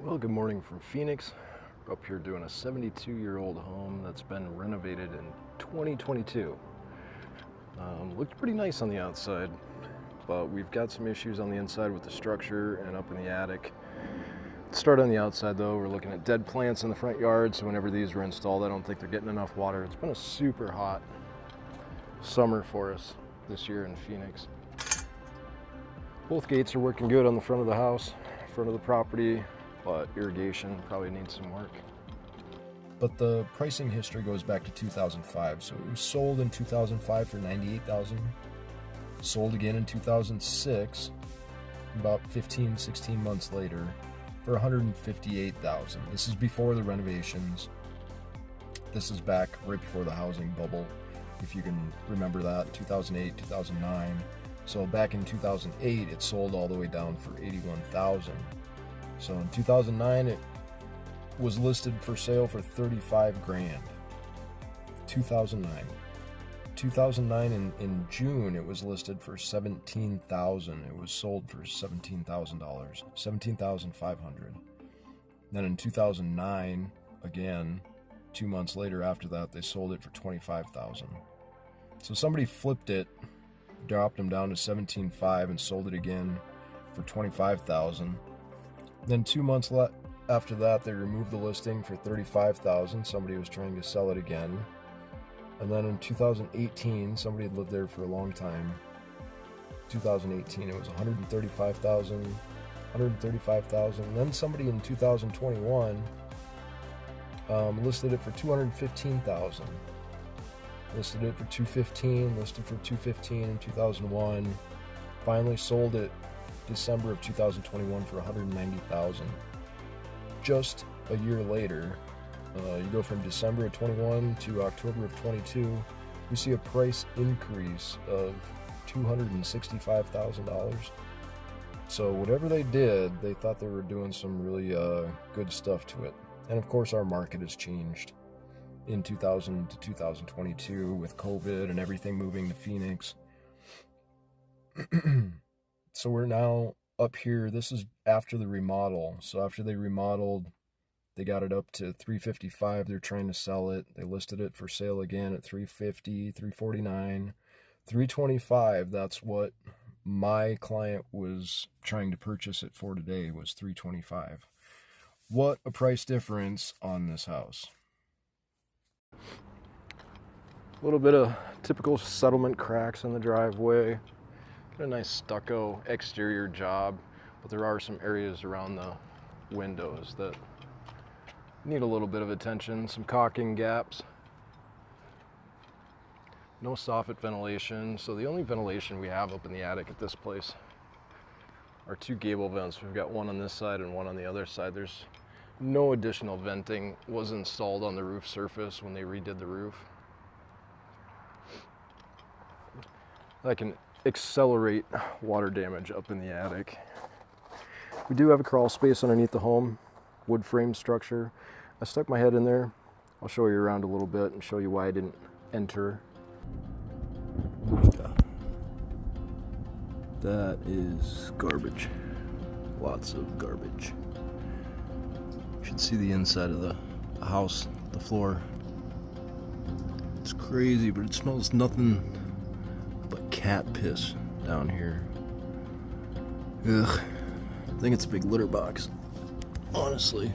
Well, good morning from Phoenix. We're up here doing a 72-year-old home that's been renovated in 2022. Looked pretty nice on the outside, but we've got some issues on the inside with the structure and up in the attic. Let's start on the outside though. We're looking at dead plants in the front yard, so whenever these were installed, I don't think they're getting enough water. It's been a super hot summer for us this year in Phoenix. Both gates are working good on the front of the house, front of the property, but irrigation probably needs some work. But the pricing history goes back to 2005. So it was sold in 2005 for $98,000, sold again in 2006, about 16 months later, for $158,000. This is before the renovations. This is back right before the housing bubble, if you can remember that, 2008, 2009. So back in 2008, it sold all the way down for $81,000. So in 2009, it was listed for sale for $35,000. 2009 in June, it was listed for $17,000. It was sold for $17,000, $17,500. Then in 2009, again, 2 months later after that, they sold it for $25,000. So somebody flipped it, dropped them down to $17,500 and sold it again for $25,000. Then 2 months after that, they removed the listing for $35,000. Somebody was trying to sell it again. And then in 2018, somebody had lived there for a long time. 2018, it was $135,000, $135,000. Then somebody in 2021 listed it for $215,000. Listed it for $215,000, listed for $215,000 in 2001. Finally sold it December of 2021 for $190,000. Just a year later, you go from December of 21 to October of 22, you see a price increase of $265,000. So whatever they did, they thought they were doing some really good stuff to it. And of course, our market has changed in 2000 to 2022 with COVID and everything moving to Phoenix. So we're now up here. This is after the remodel. So after they remodeled, they got it up to $355,000. They're trying to sell it. They listed it for sale again at $350,000, $349,000, $325,000. That's what my client was trying to purchase it for today, was $325,000. What a price difference on this house. A little bit of typical settlement cracks in the driveway. Got a nice stucco exterior job, but there are some areas around the windows that need a little bit of attention. Some caulking gaps. No soffit ventilation, so the only ventilation we have up in the attic at this place are two gable vents. We've got one on this side and one on the other side. There's no additional venting was installed on the roof surface when they redid the roof. That can accelerate water damage up in the attic. We do have a crawl space underneath the home, wood frame structure. I stuck my head in there. I'll show you around a little bit and show you why I didn't enter. That is garbage. Lots of garbage. You should see the inside of the house, the floor. It's crazy, but it smells nothing but cat piss down here. Ugh. I think it's a big litter box, honestly.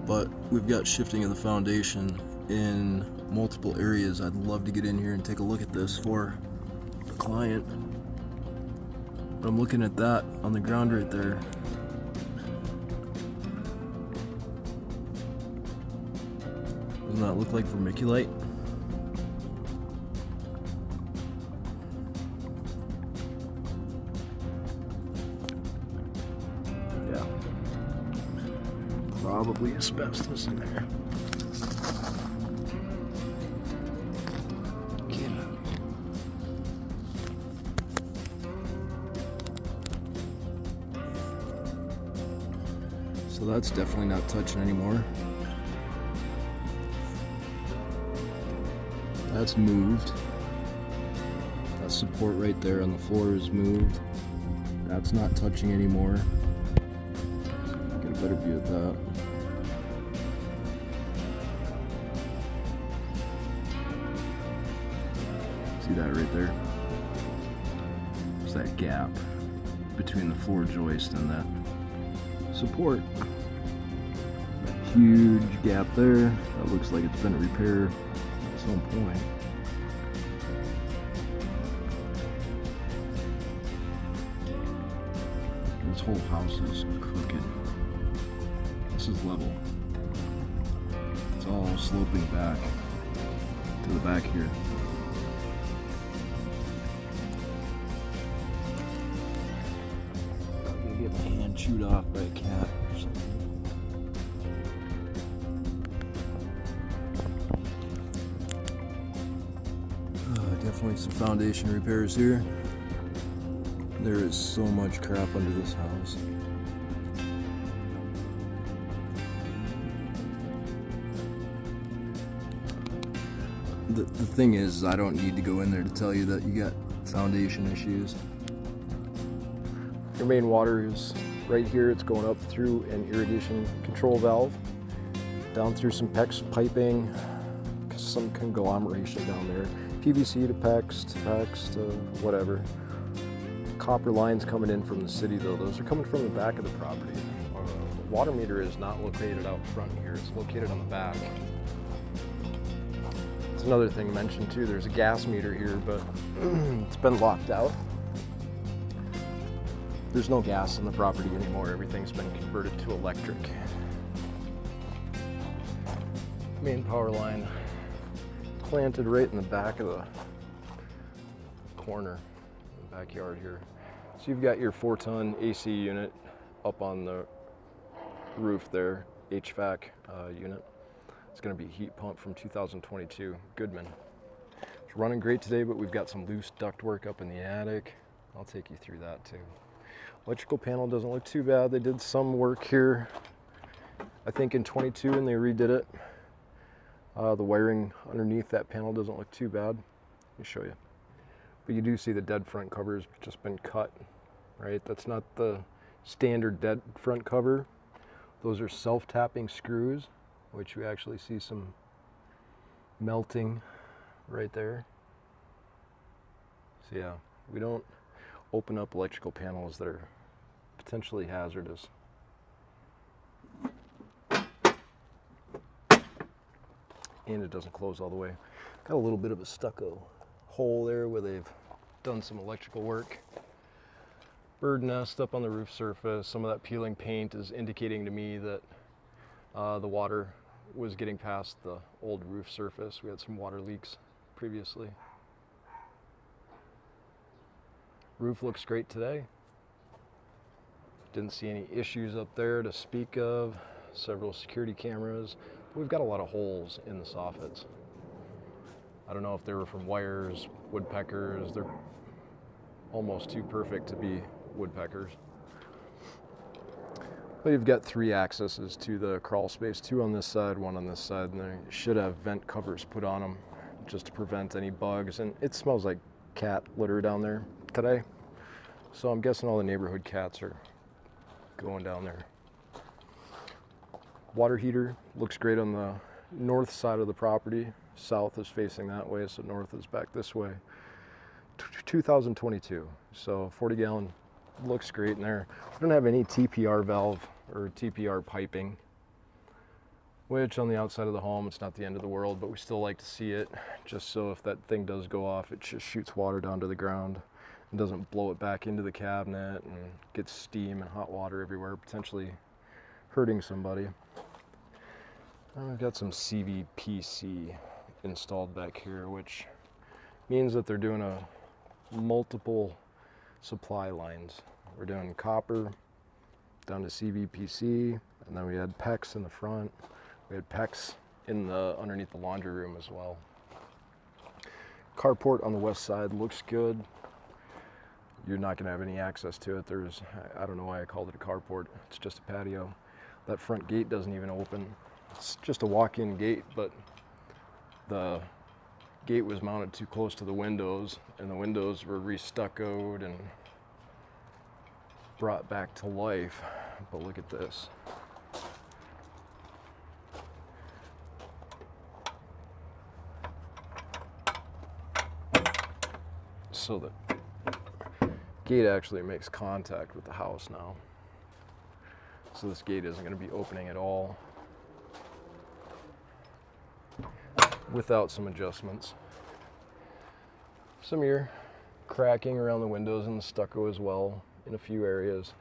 But we've got shifting of the foundation in multiple areas. I'd love to get in here and take a look at this for the client. But I'm looking at that on the ground right there. Doesn't that look like vermiculite? Yeah. Probably asbestos in there. So that's definitely not touching anymore. That's moved. That support right there on the floor is moved. That's not touching anymore. better view of that. See that right there? It's that gap between the floor joist and that support. That huge gap there. That looks like it's been repaired at some point. This whole house is crooked. This is level. It's all sloping back to the back here. Maybe get my hand chewed off by a cat or something. Definitely some foundation repairs here. There is so much crap under this house. The thing is, I don't need to go in there to tell you that you got foundation issues. Your main water is right here. It's going up through an irrigation control valve, down through some PEX piping, some conglomeration down there. PVC to PEX to whatever. Copper lines coming in from the city though. Those are coming from the back of the property. The water meter is not located out front here. It's located on the back. It's another thing to mention too. There's a gas meter here, but it's been locked out. There's no gas on the property anymore. Everything's been converted to electric. Main power line planted right in the back of the corner, the backyard here. So you've got your 4-ton AC unit up on the roof there, HVAC unit. It's going to be a heat pump from 2022, Goodman. It's running great today, but we've got some loose ductwork up in the attic. I'll take you through that too. Electrical panel doesn't look too bad. They did some work here, I think in 22, and they redid it. The wiring underneath that panel doesn't look too bad. Let me show you. But you do see the dead front cover has just been cut, right? That's not the standard dead front cover. Those are self-tapping screws, which we actually see some melting right there. So yeah, we don't open up electrical panels that are potentially hazardous. And it doesn't close all the way. Got a little bit of a stucco hole there where they've done some electrical work. Bird nest up on the roof surface. Some of that peeling paint is indicating to me that the water was getting past the old roof surface. We had some water leaks previously. Roof looks great today. Didn't see any issues up there to speak of. Several security cameras. We've got a lot of holes in the soffits. I don't know if they were from wires, woodpeckers. They're almost too perfect to be woodpeckers. But you've got 3 accesses to the crawl space, 2 on this side, 1 on this side, and they should have vent covers put on them just to prevent any bugs. And it smells like cat litter down there today. So I'm guessing all the neighborhood cats are going down there. Water heater looks great on the north side of the property. South is facing that way, so north is back this way. 2022, so 40 gallon looks great in there. We don't have any TPR valve or TPR piping, which on the outside of the home, it's not the end of the world, but we still like to see it, just so if that thing does go off, it just shoots water down to the ground and doesn't blow it back into the cabinet and gets steam and hot water everywhere, potentially hurting somebody. We've got some CVPC installed back here, which means that they're doing a multiple supply lines. We're doing copper down to CVPC, and then we had PEX in the front. We had PEX in the underneath the laundry room as well. Carport on the west side looks good. You're not going to have any access to it. I don't know why I called it a carport. It's just a patio. That front gate doesn't even open. It's just a walk-in gate, but the gate was mounted too close to the windows, and the windows were re-stuccoed and brought back to life. But look at this. so the gate actually makes contact with the house now. So this gate isn't going to be opening at all without some adjustments. Some ear cracking around the windows and the stucco as well in a few areas.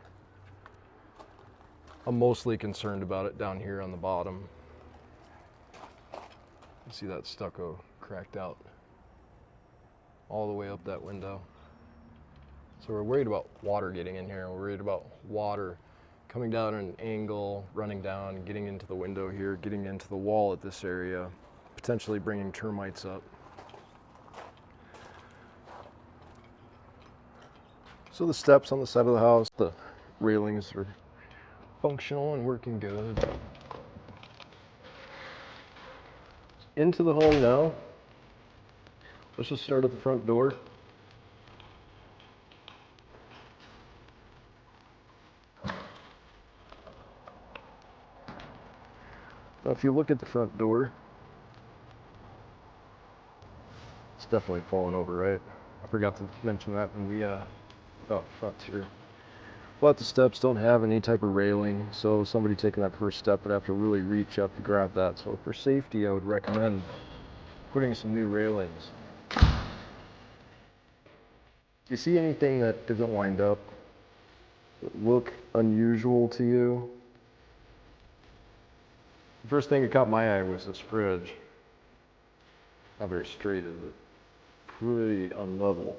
I'm mostly concerned about it down here on the bottom. You see that stucco cracked out all the way up that window. So we're worried about water getting in here. We're worried about water coming down at an angle, running down, getting into the window here, getting into the wall at this area, potentially bringing termites up. So the steps on the side of the house, the railings are functional and working good. Into the home now. Let's just start at the front door. Now if you look at the front door, it's definitely fallen over, right? I forgot to mention that when we, front's here. But the steps don't have any type of railing, so somebody taking that first step would have to really reach up to grab that. So for safety, I would recommend putting some new railings. Do you see anything that doesn't wind up, that look unusual to you? The first thing that caught my eye was this fridge. Not very straight, is it? Pretty unlevel.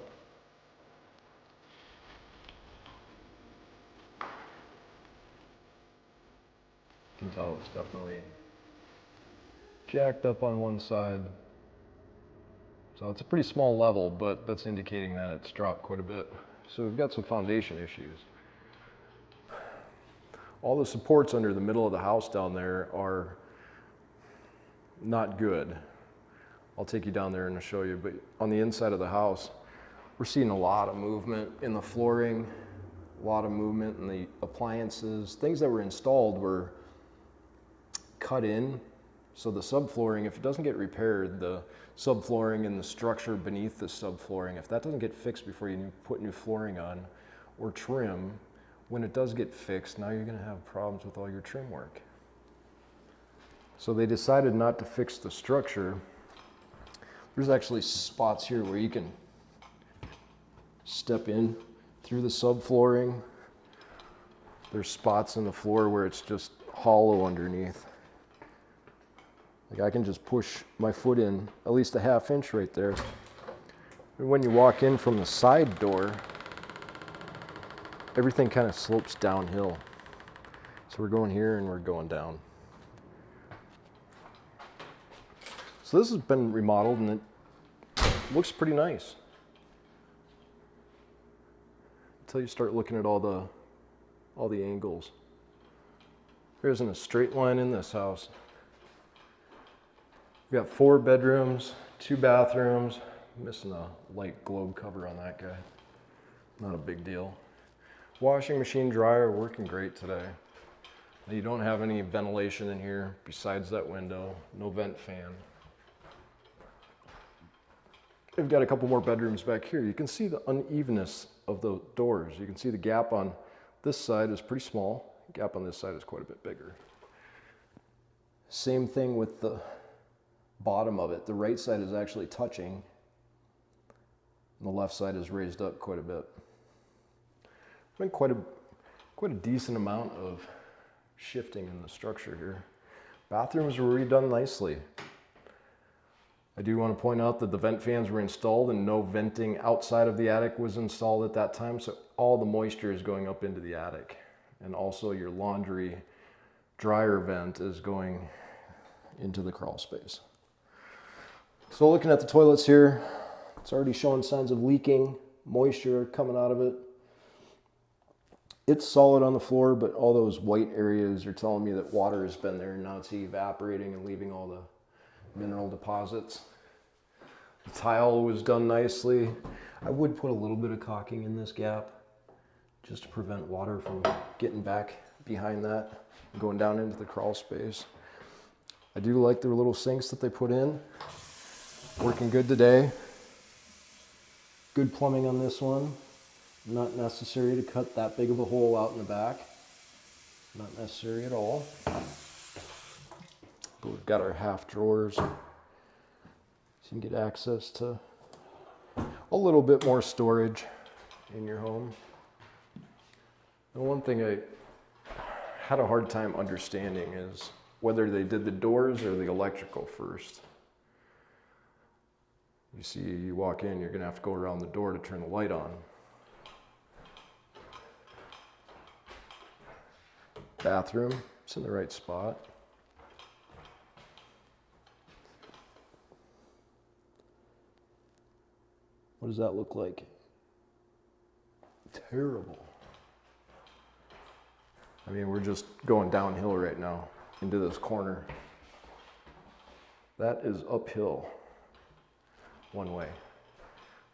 You can tell it's definitely jacked up on one side. So it's a pretty small level, but that's indicating that it's dropped quite a bit. So we've got some foundation issues. All the supports under the middle of the house down there are not good. I'll take you down there and I'll show you, but on the inside of the house, we're seeing a lot of movement in the flooring, a lot of movement in the appliances. Things that were installed were cut in. So the subflooring, if it doesn't get repaired, the subflooring and the structure beneath the subflooring, if that doesn't get fixed before you put new flooring on or trim, when it does get fixed, now you're going to have problems with all your trim work. So they decided not to fix the structure. There's actually spots here where you can step in through the subflooring. There's spots in the floor where it's just hollow underneath. Like I can just push my foot in at least a ½ inch right there. And when you walk in from the side door, everything kind of slopes downhill. So we're going here and we're going down. So this has been remodeled and it looks pretty nice. Until you start looking at all the angles. There isn't a straight line in this house. We got 4 bedrooms, 2 bathrooms. I'm missing a light globe cover on that guy. Not a big deal. Washing machine, dryer working great today. You don't have any ventilation in here besides that window. No vent fan. We've got a couple more bedrooms back here. You can see the unevenness of the doors. You can see the gap on this side is pretty small. The gap on this side is quite a bit bigger. Same thing with the bottom of it. The right side is actually touching, and the left side is raised up quite a bit. Been quite a decent amount of shifting in the structure here. Bathrooms were redone nicely. I do want to point out that the vent fans were installed and no venting outside of the attic was installed at that time, so all the moisture is going up into the attic. And also your laundry dryer vent is going into the crawl space. So looking at the toilets here, it's already showing signs of leaking, moisture coming out of it. It's solid on the floor, but all those white areas are telling me that water has been there and now it's evaporating and leaving all the mineral deposits. The tile was done nicely. I would put a little bit of caulking in this gap just to prevent water from getting back behind that and going down into the crawl space. I do like their little sinks that they put in. Working good today. Good plumbing on this one. Not necessary to cut that big of a hole out in the back. Not necessary at all. But we've got our half drawers, so you can get access to a little bit more storage in your home. And one thing I had a hard time understanding is whether they did the doors or the electrical first. You see, you walk in, you're gonna have to go around the door to turn the light on. Bathroom, it's in the right spot. What does that look like? Terrible. I mean, we're just going downhill right now into this corner. That is uphill one way.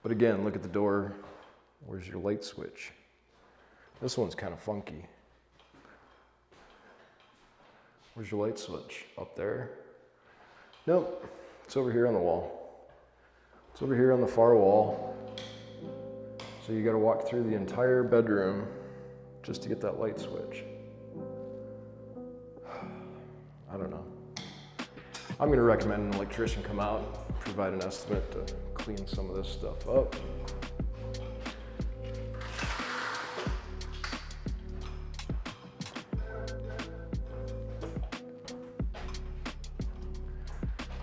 But again, look at the door. Where's your light switch? This one's kind of funky. Where's your light switch? Up there? Nope, it's over here on the wall. It's over here on the far wall. So you gotta walk through the entire bedroom just to get that light switch. I don't know. I'm gonna recommend an electrician come out, provide an estimate to clean some of this stuff up.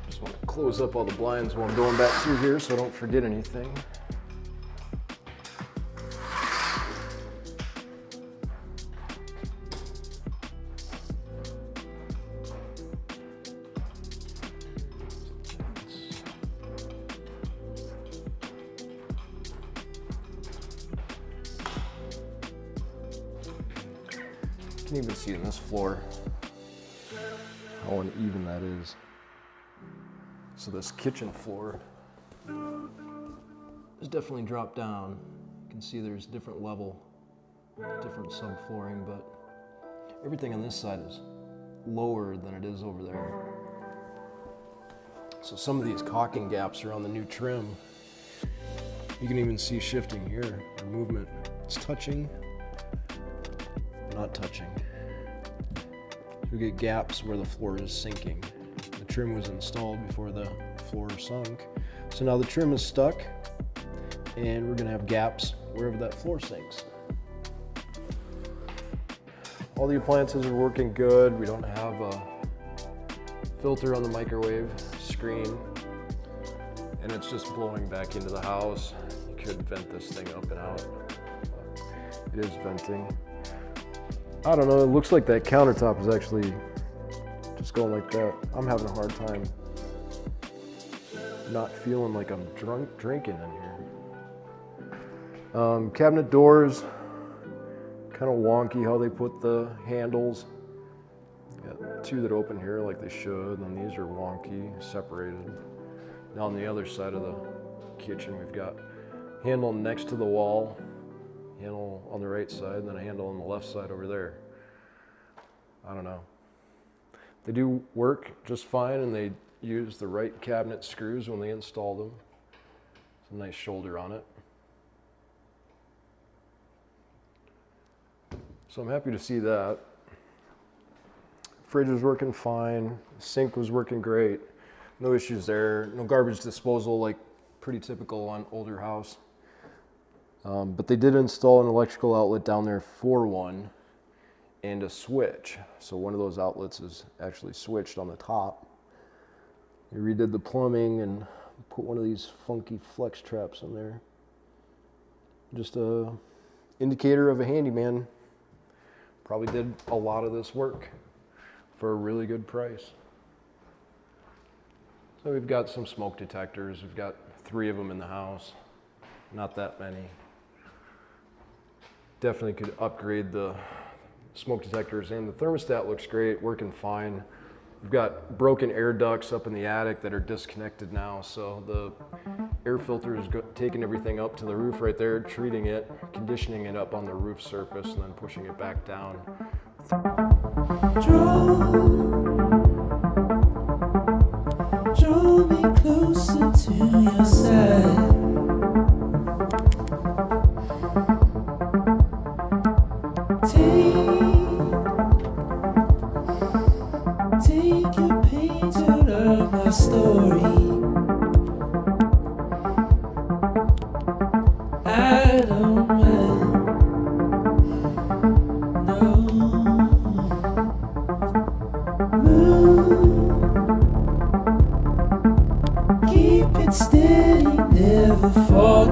Just want to close up all the blinds while I'm going back through here so I don't forget anything. You can even see in this floor how uneven that is. So this kitchen floor has definitely dropped down. You can see there's different level, different subflooring, but everything on this side is lower than it is over there. So some of these caulking gaps are on the new trim. You can even see shifting here, or movement. It's touching, not touching. We get gaps where the floor is sinking. The trim was installed before the floor sunk. So now the trim is stuck and we're gonna have gaps wherever that floor sinks. All the appliances are working good. We don't have a filter on the microwave screen and it's just blowing back into the house. You could vent this thing up and out. It is venting. I don't know, it looks like that countertop is actually just going like that. I'm having a hard time not feeling like I'm drinking in here. Cabinet doors, kind of wonky how they put the handles. Got two that open here like they should, and these are wonky, separated. Now on the other side of the kitchen, we've got handle next to the wall, handle on the right side, and then a handle on the left side over there. I don't know. They do work just fine, and they use the right cabinet screws when they install them. It's a nice shoulder on it. So I'm happy to see that. Fridge was working fine. Sink was working great. No issues there. No garbage disposal, like pretty typical on older house. But they did install an electrical outlet down there for one and a switch. So one of those outlets is actually switched on the top. They redid the plumbing and put one of these funky flex traps in there. Just a indicator of a handyman. Probably did a lot of this work for a really good price. So we've got some smoke detectors. We've got 3 of them in the house. Not that many. Definitely could upgrade the smoke detectors, and the thermostat looks great, working fine. We've got broken air ducts up in the attic that are disconnected now, so the air filter is taking everything up to the roof right there, treating it, conditioning it up on the roof surface, and then pushing it back down. Draw me closer to your side.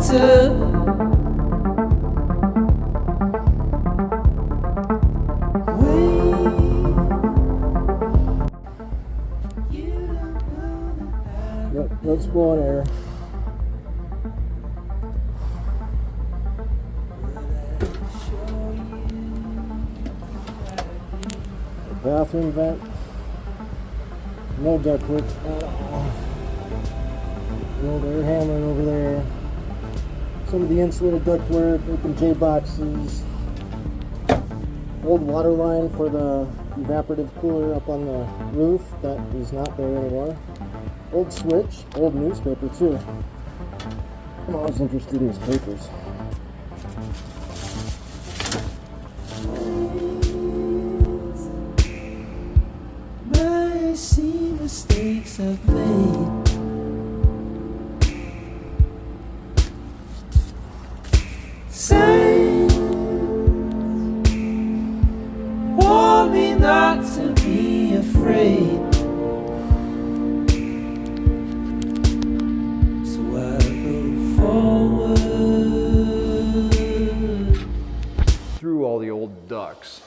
water. Yep, that's blowing air. The bathroom vent. No ductwork at all. The old air hammer over there. Some of the insulated ductwork, open J boxes. Old water line for the evaporative cooler up on the roof. That is not there anymore. Old switch, old newspaper too. I'm always interested in these papers. I see mistakes I've made. Signs warn me not to be afraid. So I go forward. Through all the old ducts,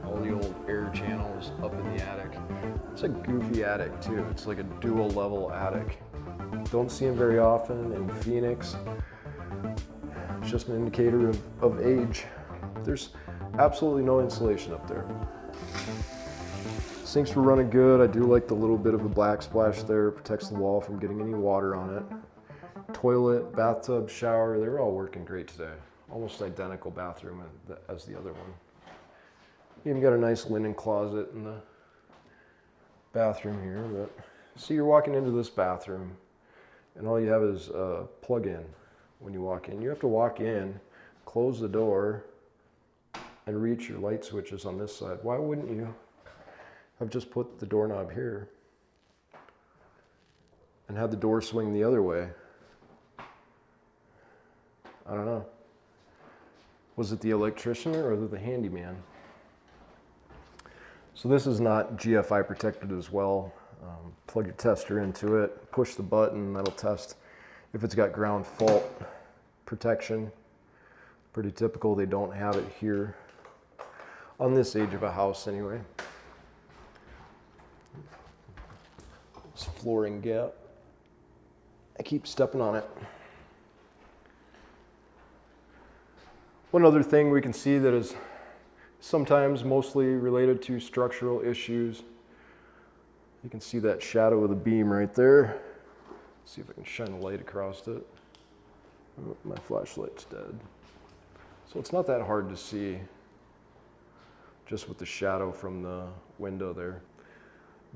all the old air channels up in the attic. It's a goofy attic too. It's like a dual level attic. Don't see them very often in Phoenix. It's just an indicator of age. There's absolutely no insulation up there. Sinks were running good. I do like the little bit of a black splash there. It protects the wall from getting any water on it. Toilet, bathtub, shower, they were all working great today. Almost identical bathroom as the other one. Even got a nice linen closet in the bathroom here. But see, you're walking into this bathroom and all you have is a plug-in when you walk in. You have to walk in, close the door, and reach your light switches on this side. Why wouldn't you have just put the doorknob here and had the door swing the other way? I don't know. Was it the electrician or was it the handyman? So this is not GFI protected as well. Plug your tester into it, push the button, that'll test if it's got ground fault protection. Pretty typical, they don't have it here on this age of a house anyway. This flooring gap, I keep stepping on it. One other thing we can see that is sometimes mostly related to structural issues. You can see that shadow of the beam right there. See if I can shine a light across it. Oh, my flashlight's dead. So it's not that hard to see just with the shadow from the window there.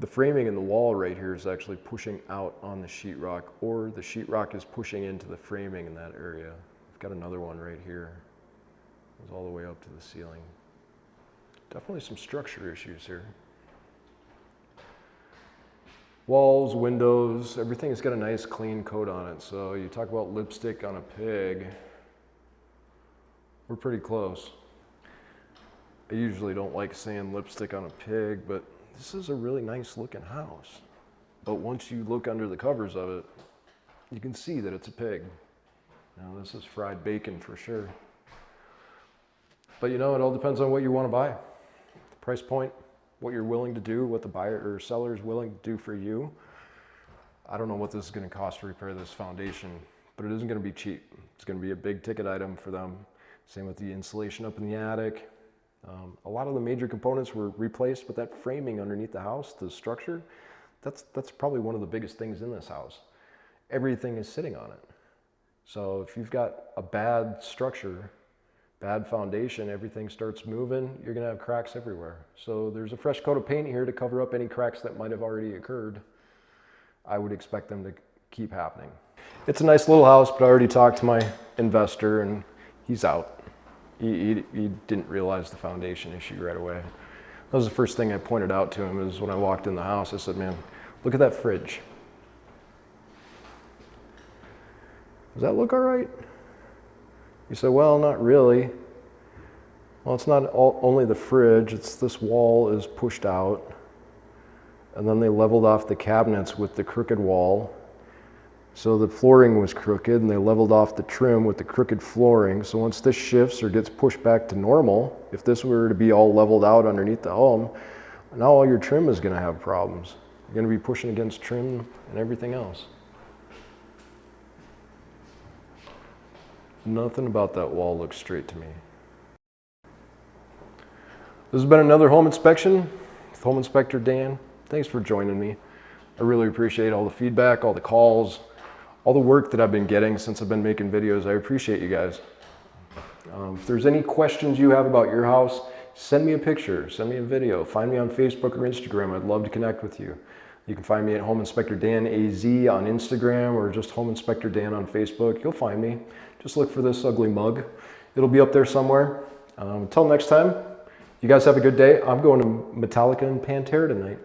The framing in the wall right here is actually pushing out on the sheetrock, or the sheetrock is pushing into the framing in that area. I've got another one right here. It goes all the way up to the ceiling. Definitely some structure issues here. Walls, windows, everything's got a nice clean coat on it. So you talk about lipstick on a pig, we're pretty close. I usually don't like saying lipstick on a pig, but this is a really nice looking house. But once you look under the covers of it, you can see that it's a pig. Now this is fried bacon for sure. But you know, it all depends on what you want to buy. The price point, what you're willing to do, what the buyer or seller is willing to do for you. I don't know what this is going to cost to repair this foundation, but it isn't going to be cheap. It's going to be a big ticket item for them. Same with the insulation up in the attic. A lot of the major components were replaced, but that framing underneath the house, the structure, that's probably one of the biggest things in this house. Everything is sitting on it. So if you've got a bad structure, bad foundation, everything starts moving, you're gonna have cracks everywhere. So there's a fresh coat of paint here to cover up any cracks that might have already occurred. I would expect them to keep happening. It's a nice little house, but I already talked to my investor and he's out. He didn't realize the foundation issue right away. That was the first thing I pointed out to him is when I walked in the house. I said, man, look at that fridge. Does that look all right? He said, well, not really. Well, it's not only the fridge, it's this wall is pushed out. And then they leveled off the cabinets with the crooked wall. So the flooring was crooked and they leveled off the trim with the crooked flooring. So once this shifts or gets pushed back to normal, if this were to be all leveled out underneath the home, now all your trim is going to have problems. You're going to be pushing against trim and everything else. Nothing about that wall looks straight to me. This has been another home inspection with Home Inspector Dan. Thanks for joining me. I really appreciate all the feedback, all the calls, all the work that I've been getting since I've been making videos. I appreciate you guys. If there's any questions you have about your house, send me a picture, send me a video, find me on Facebook or Instagram. I'd love to connect with you. You can find me at Home Inspector Dan AZ on Instagram or just Home Inspector Dan on Facebook. You'll find me. Just look for this ugly mug. It'll be up there somewhere. Until next time, you guys have a good day. I'm going to Metallica and Pantera tonight.